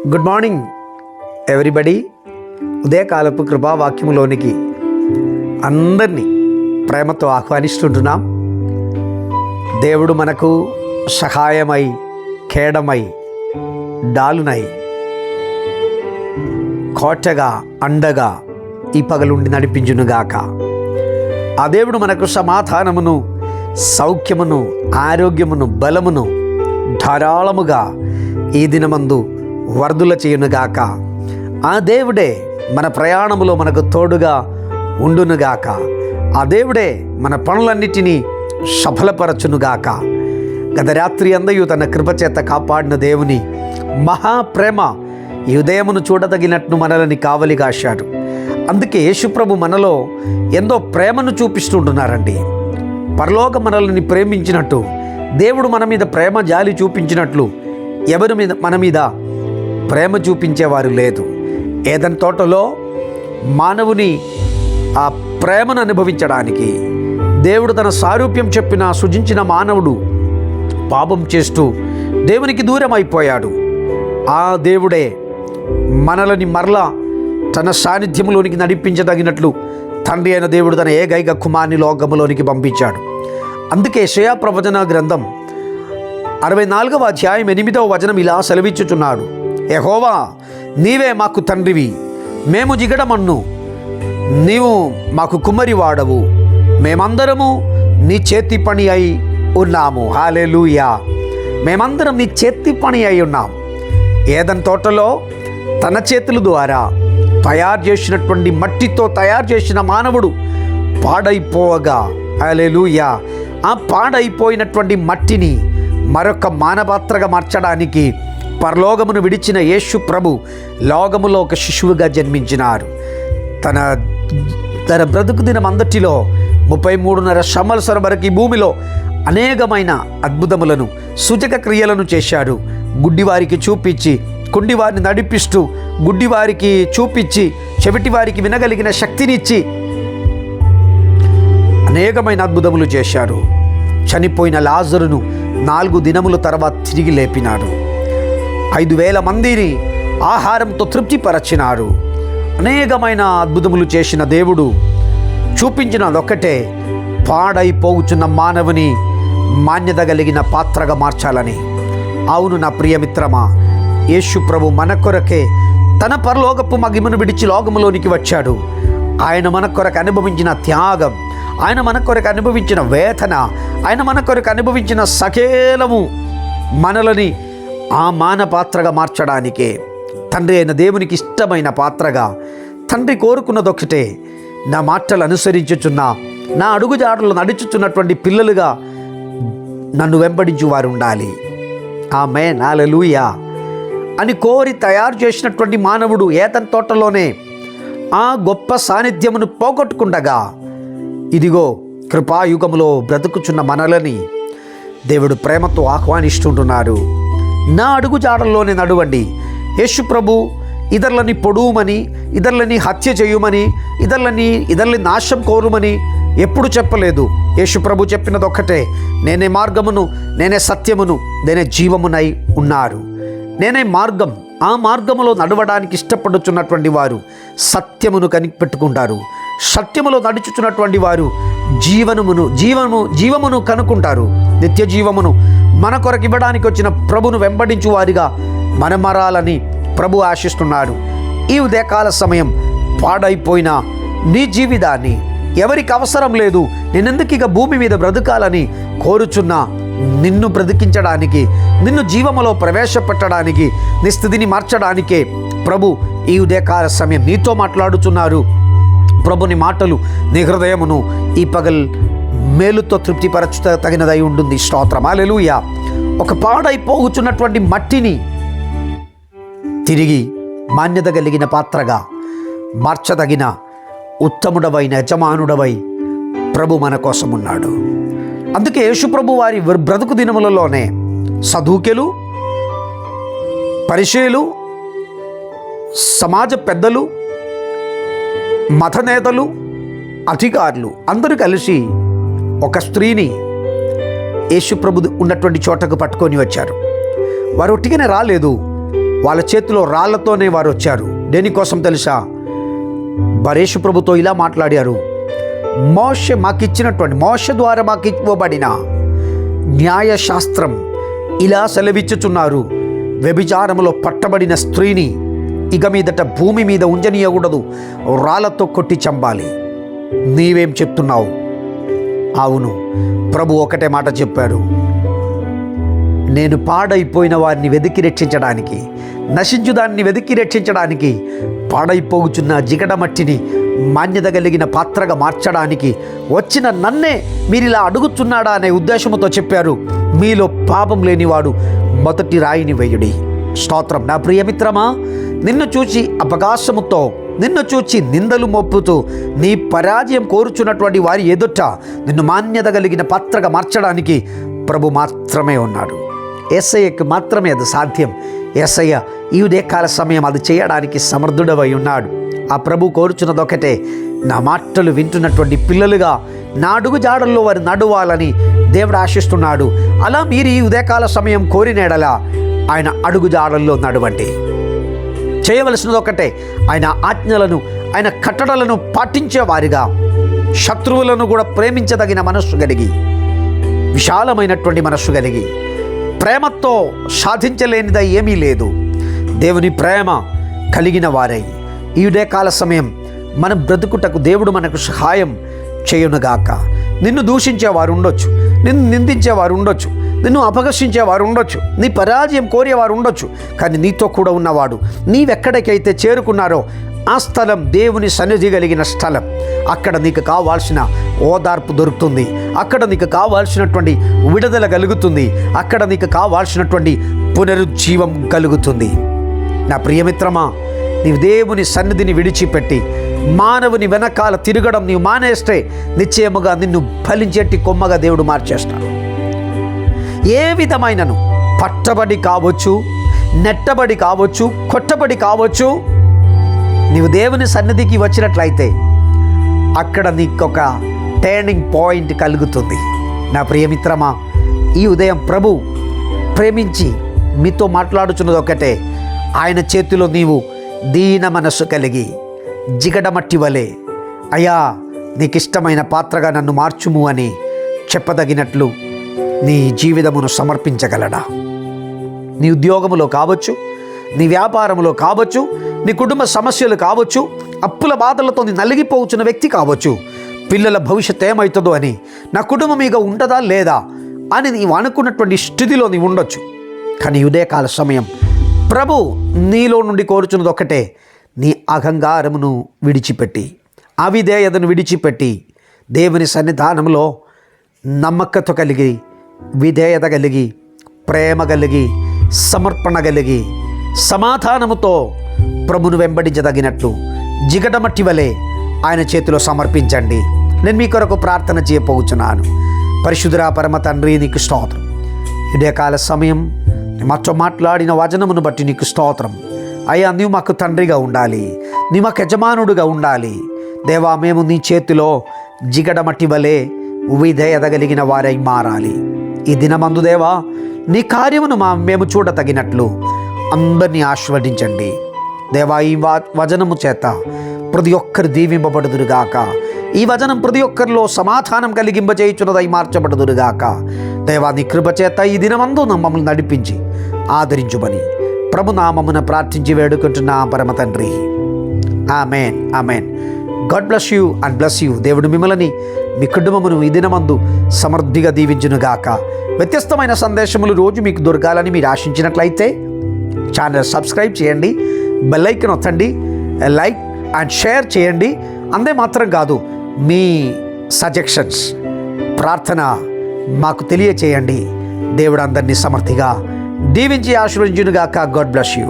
Good morning everybody. ఉదయకాలపు కృపావాక్యములోనికి అందరినీ ప్రేమతో ఆహ్వానిస్తుంటున్నాం. దేవుడు మనకు సహాయమై, కేడమై, డాలునై, కోటగా, అండగా ఈ పగలుండి నడిపించునుగాక. ఆ దేవుడు మనకు సమాధానమును, సౌఖ్యమును, ఆరోగ్యమును, బలమును ధారాళముగా ఈ దినమందు వర్ధుల చేయునుగాక. ఆ దేవుడే మన ప్రయాణములో మనకు తోడుగా ఉండునుగాక. ఆ దేవుడే మన పనులన్నిటినీ సఫలపరచునుగాక. గత రాత్రి అందయు తన కృపచేత కాపాడిన దేవుని మహాప్రేమ ఈ ఉదయమును చూడదగినట్లు మనల్ని కావలి కాశాడు. అందుకే యేసుప్రభు మనలో ఎంతో ప్రేమను చూపిస్తుంటున్నారండి. పరలోక మనల్ని ప్రేమించినట్టు దేవుడు మన మీద ప్రేమ జాలి చూపించినట్లు ఎవరి మీద మన మీద ప్రేమ చూపించేవారు లేదు. ఏదెన్ తోటలో మానవుని ఆ ప్రేమను అనుభవించడానికి దేవుడు తన సారూప్యం చెప్పిన సృజించిన మానవుడు పాపం చేస్తూ దేవునికి దూరం అయిపోయాడు. ఆ దేవుడే మనల్ని మరలా తన సాన్నిధ్యంలోనికి నడిపించదగినట్లు తండ్రి అయిన దేవుడు తన ఏకైక కుమారుని లోకములోనికి పంపించాడు. అందుకే యెషయా ప్రవచన గ్రంథం 64వ అధ్యాయం 8వ వచనం ఇలా సెలవిచ్చుచున్నాడు. యెహోవా, నీవే మాకు తండ్రివి, మేము జిగడమన్ను, నీవు మాకు కుమ్మరి వాడవు, మేమందరము నీ చేతి పని అయి ఉన్నాము. హల్లెలూయా. మేమందరం నీ చేతి పని అయి ఉన్నాం. ఏదెన్ తోటలో తన చేతుల ద్వారా తయారు చేసినటువంటి మట్టితో తయారు చేసిన మానవుడు పాడైపోగా, హల్లెలూయా, ఆ పాడైపోయినటువంటి మట్టిని మరొక మానపాత్రగా మార్చడానికి పరలోకమును విడిచిన యేసు ప్రభు లోకములో ఒక శిశువుగా జన్మించినారు. తన బ్రతుకు దినం అంతటిలో 33.5 సంవత్సరాల వరకు ఈ భూమిలో అనేకమైన అద్భుతములను, సూచక క్రియలను చేశాడు. గుడ్డివారికి చూపించి, కుండివారిని నడిపిస్తూ, గుడ్డివారికి చూపించి, చెవిటి వారికి వినగలిగిన శక్తినిచ్చి అనేకమైన అద్భుతములు చేశాడు. చనిపోయిన లాజరును 4 దినముల తర్వాత తిరిగి లేపినాడు. 5,000 మందిని ఆహారంతో తృప్తిపరచినాడు. అనేకమైన అద్భుతములు చేసిన దేవుడు చూపించినదొక్కటే, పాడైపోవుచున్న మానవుని మాన్యత కలిగిన పాత్రగా మార్చాలని. అవును నా ప్రియమిత్రమా, యేసు ప్రభు మన కొరకే తన పరలోకపు మహిమను విడిచి లోకములోనికి వచ్చాడు. ఆయన మన కొరకు అనుభవించిన త్యాగం, ఆయన మన కొరకు అనుభవించిన వేదన, ఆయన మన కొరకు అనుభవించిన సకేలము మనలని ఆ మాన పాత్రగా మార్చడానికే, తండ్రి అయిన దేవునికి ఇష్టమైన పాత్రగా. తండ్రి కోరుకున్నదొక్కటే, నా మాటలు అనుసరించుచున్న, నా అడుగుజాడలు నడుచుచున్నటువంటి పిల్లలుగా నన్ను వెంబడించు వారు ఉండాలి. ఆమేన్, హల్లెలూయా అని కోరి తయారు చేసినటువంటి మానవుడు ఏదెన్ తోటలోనే ఆ గొప్ప సాన్నిధ్యమును పోగొట్టుకుండగా, ఇదిగో కృపాయుగములో బ్రతుకుచున్న మనలని దేవుడు ప్రేమతో ఆహ్వానిస్తుంటున్నారు. నా అడుగు జాడల్లోనే నడవండి. యేసు ప్రభు ఇతరులని పొడుమని, ఇతరులని హత్య చేయుమని, ఇతరులని నాశం కోరుమని ఎప్పుడు చెప్పలేదు. యేసు ప్రభు చెప్పినదొక్కటే, నేనే మార్గమును, నేనే సత్యమును, నేనే జీవమునై ఉన్నారు. నేనే మార్గం. ఆ మార్గములో నడవడానికి ఇష్టపడుచున్నటువంటి వారు సత్యమును కనిపెట్టుకుంటారు. సత్యములో నడుచుచున్నటువంటి వారు జీవమును కనుక్కుంటారు. నిత్య జీవమును మన కొరకు ఇవ్వడానికి వచ్చిన ప్రభును వెంబడించు వారిగా మనం మారాలని ప్రభు ఆశిస్తున్నాడు. ఈ ఉదయకాల సమయం పాడైపోయిన నీ జీవితాన్ని, ఎవరికి అవసరం లేదు, నేనెందుకు ఇక భూమి మీద బ్రతకాలని కోరుచున్నా, నిన్ను బ్రతికించడానికి, నిన్ను జీవములో ప్రవేశపెట్టడానికి, నీ స్థితిని మార్చడానికే ప్రభు ఈ ఉదయకాల సమయం నీతో మాట్లాడుచున్నారు. ప్రభుని మాటలు నీ హృదయమును ఈ పగల్ మేలుతో తృప్తిపరచ తగినదై ఉంటుంది. స్తోత్రం, హల్లెలూయా. ఒక పాడైపోతున్నటువంటి మట్టిని తిరిగి మాన్యత కలిగిన పాత్రగా మార్చదగిన ఉత్తముడవైన యజమానుడవై ప్రభు మన కోసం ఉన్నాడు. అందుకే యేసు ప్రభు వారి బ్రతుకు దినములలోనే సదూకెలు, పరిసయ్యులు, సమాజ పెద్దలు, మత నేతలు, అధికారులు అందరూ కలిసి ఒక స్త్రీని యేసు ప్రభు ఉన్నటువంటి చోటకు పట్టుకొని వచ్చారు. వారు ఒట్టిగానే రాలేదు. వాళ్ళ చేతిలో రాళ్లతోనే వారు వచ్చారు. దేనికోసం తెలుసా? బరేషు ప్రభుతో ఇలా మాట్లాడారు, మోషే ద్వారా మాకు ఇవ్వబడిన న్యాయశాస్త్రం ఇలా సెలవిచ్చుచున్నారు, వ్యభిచారములో పట్టబడిన స్త్రీని ఇక మీదట భూమి మీద ఉంజనీయకూడదు, రాళ్లతో కొట్టి చంపాలి. నీవేం చెప్తున్నావు? అవును, ప్రభు ఒకటే మాట చెప్పారు, నేను పాడైపోయిన వారిని వెతికి రక్షించడానికి, నశించు దాన్ని వెతికి రక్షించడానికి, పాడైపోగుచున్న జిగట మట్టిని మాన్యత కలిగిన పాత్రగా మార్చడానికి వచ్చిన నన్నే మీరు ఇలా అడుగుతున్నాడా అనే ఉద్దేశంతో చెప్పారు. మీలో పాపం లేనివాడు మొదటి రాయిని వేయుడి. స్తోత్రం. నా ప్రియమిత్రమా, నిన్ను చూచి అపకాశముతో, నిన్ను చూచి నిందలు మోపుతూ నీ పరాజయం కోరుచున్నటువంటి వారి ఎదుట నిన్ను మాన్యత కలిగిన పాత్రగా మార్చడానికి ప్రభు మాత్రమే ఉన్నాడు. యేసయ్యకు మాత్రమే అది సాధ్యం. యేసయ్య ఈ ఉదయకాల సమయం అది చేయడానికి సమర్థుడవై ఉన్నాడు. ఆ ప్రభు కోరుచున్నది ఒకటే, నా మాటలు వింటున్నటువంటి పిల్లలుగా నా అడుగు జాడల్లో వారు నడవాలని దేవుడు ఆశిస్తున్నాడు. అలా మీరు ఈ ఉదయకాల సమయం కోరినేడలా ఆయన అడుగు జాడల్లో నడవండి. చేయవలసినది ఒకటే, ఆయన ఆజ్ఞలను, ఆయన కట్టడలను పాటించే వారిగా, శత్రువులను కూడా ప్రేమించదగిన మనస్సు కలిగి, విశాలమైనటువంటి మనస్సు కలిగి, ప్రేమతో సాధించలేనిది ఏమీ లేదు, దేవుని ప్రేమ కలిగిన వారై ఈ ఉదయకాల సమయం మనం బ్రతుకుటకు దేవుడు మనకు సహాయం చేయునుగాక. నిన్ను దూషించేవారు ఉండొచ్చు, నిన్ను నిందించేవారు ఉండొచ్చు, నిన్ను అపహసించేవారు ఉండొచ్చు, నీ పరాజయం కోరేవారు ఉండొచ్చు. కానీ నీతో కూడా ఉన్నవాడు, నీవెక్కడికైతే చేరుకున్నారో ఆ స్థలం దేవుని సన్నిధి కలిగిన స్థలం. అక్కడ నీకు కావాల్సిన ఓదార్పు దొరుకుతుంది, అక్కడ నీకు కావాల్సినటువంటి విడుదల కలుగుతుంది, అక్కడ నీకు కావాల్సినటువంటి పునరుజ్జీవం కలుగుతుంది. నా ప్రియమిత్రమా, నీవు దేవుని సన్నిధిని విడిచిపెట్టి మానవుని వెనకాల తిరగడం నీవు మానేస్తే నిశ్చయముగా నిన్ను ఫలించేటి కొమ్మగా దేవుడు మార్చేస్తాడు. ఏ విధమైనను పట్టబడి కావచ్చు, నెట్టబడి కావచ్చు, కొట్టబడి కావచ్చు, నీవు దేవుని సన్నిధికి వచ్చినట్లయితే అక్కడ నీకొక టర్నింగ్ పాయింట్ కలుగుతుంది. నా ప్రియమిత్రమా, ఈ ఉదయం ప్రభు ప్రేమించి మీతో మాట్లాడుచున్నది ఒకటే, ఆయన చేతిలో నీవు దీన మనస్సు కలిగి జిగటమట్టి వలె, అయ్యా నీకిష్టమైన పాత్రగా నన్ను మార్చుము అని చెప్పదగినట్లు నీ జీవితమును సమర్పించగలడా? నీ ఉద్యోగములో కావచ్చు, నీ వ్యాపారంలో కావచ్చు, నీ కుటుంబ సమస్యలు కావచ్చు, అప్పుల బాధలతో నీ నలిగిపోవచ్చున్న వ్యక్తి కావచ్చు, పిల్లల భవిష్యత్తు ఏమవుతుందో అని, నా కుటుంబం ఇక ఉంటుందా లేదా అని నీవు అనుకున్నటువంటి స్థితిలో నీవు ఉండొచ్చు. కానీ ఉదయకాల సమయం ప్రభు నీలో నుండి కోరుచున్నది ఒకటే, నీ అహంకారమును విడిచిపెట్టి, అవిధేయతను విడిచిపెట్టి దేవుని సన్నిధానంలో నమ్మకత కలిగి, విధేయత కలిగి, ప్రేమ కలిగి, సమర్పణ కలిగి, సమాధానముతో ప్రభును వెంబడించదగినట్లు జిగటమట్టి వలె ఆయన చేతిలో సమర్పించండి. నేను మీ కొరకు ప్రార్థన చేయబోచున్నాను. పరిశుద్ధుడా పరమ తండ్రి, నీకు స్తోత్రం. ఉదయకాల సమయం మాతో మాట్లాడిన వచనమును బట్టి నీకు స్తోత్రం. అయ్యా, నీవు మాకు తండ్రిగా ఉండాలి, నీవు మాకు యజమానుడిగా ఉండాలి. దేవా, మేము నీ చేతిలో జిగటమట్టి వలె విధేయత కలిగిన వారై మారాలి. ఈ దినమందు దేవా, నీ కార్యమును మేము చూడతగినట్లు అందరినీ ఆశీర్వదించండి. దేవా, ఈ వచనము చేత ప్రతి ఒక్కరు దీవింపబడుదురుగాక. ఈ వచనం ప్రతి ఒక్కరిలో సమాధానం కలిగింపజేయుచున్నదై మార్చబడుదురుగాక. దేవా, నీ కృప చేత ఈ దినమందు మమ్మల్ని నడిపించి ఆదరించుమని ప్రభునామమున ప్రార్థించి వేడుకుంటున్నా పరమ తండ్రి. Amen, amen. God bless you and bless you. దేవుడు మిమ్మల్ని, మీ కుటుంబమును ఈ దినమందు సమృద్ధిగా దీవించునుగాక. వ్యత్యస్తమైన సందేశములు రోజు మీకు దొరకాలని మీరు ఆశించినట్లయితే ఛానల్ సబ్స్క్రైబ్ చేయండి, బెల్ ఐకాన్ నొక్కండి, లైక్ అండ్ షేర్ చేయండి. అంతే మాత్రం కాదు, మీ సజెషన్స్, ప్రార్థన మాకు తెలియచేయండి. దేవుడు అందరినీ సమృద్ధిగా దీవించి ఆశీర్వదించునుగాక. God bless you.